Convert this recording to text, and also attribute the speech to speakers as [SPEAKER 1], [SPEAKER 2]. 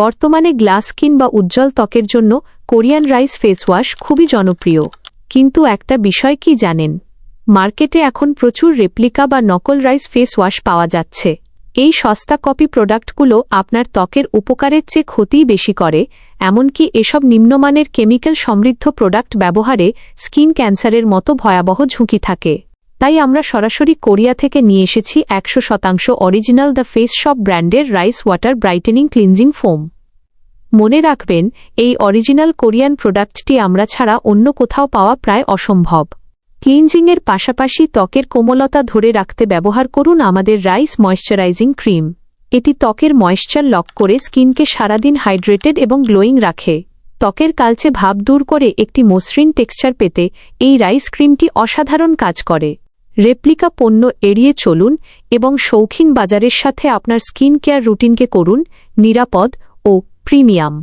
[SPEAKER 1] বর্তমানে glass skin বা উজ্জ্বল ত্বকের জন্য কোরিয়ান রাইস ফেস ওয়াশ খুবই জনপ্রিয়। কিন্তু একটা বিষয় কি জানেন? মার্কেটে এখন প্রচুর রেপ্লিকা বা নকল রাইস ফেস ওয়াশ পাওয়া যাচ্ছে। এই সস্তা কপি প্রোডাক্টগুলো আপনার ত্বকের উপকারের চেয়ে ক্ষতিই বেশি করে। এমনকি এসব নিম্নমানের কেমিক্যাল সমৃদ্ধ প্রোডাক্ট ব্যবহারে স্কিন ক্যান্সারের মতো ভয়াবহ ঝুঁকি থাকে। তাই আমরা সরাসরি কোরিয়া থেকে নিয়ে এসেছি 100% অরিজিনাল দ্য ফেস শপ ব্র্যান্ডের rice water brightening cleansing foam. মনে রাখবেন, এই অরিজিনাল কোরিয়ান প্রোডাক্টটি আমরা ছাড়া অন্য কোথাও পাওয়া প্রায় অসম্ভব। ক্লিনজিংয়ের পাশাপাশি ত্বকের কোমলতা ধরে রাখতে ব্যবহার করুন আমাদের রাইস ময়েশ্চারাইজিং ক্রিম। এটি ত্বকের ময়েশ্চার লক করে স্কিনকে সারাদিন হাইড্রেটেড এবং গ্লোয়িং রাখে। ত্বকের কালচে ভাব দূর করে একটি মসৃণ টেক্সচার পেতে এই রাইস ক্রিমটি অসাধারণ কাজ করে। রেপ্লিকা পণ্য এড়িয়ে চলুন এবং শৌখিন বাজারের সাথে আপনার স্কিন কেয়ার রুটিনকে করুন নিরাপদ ও প্রিমিয়াম।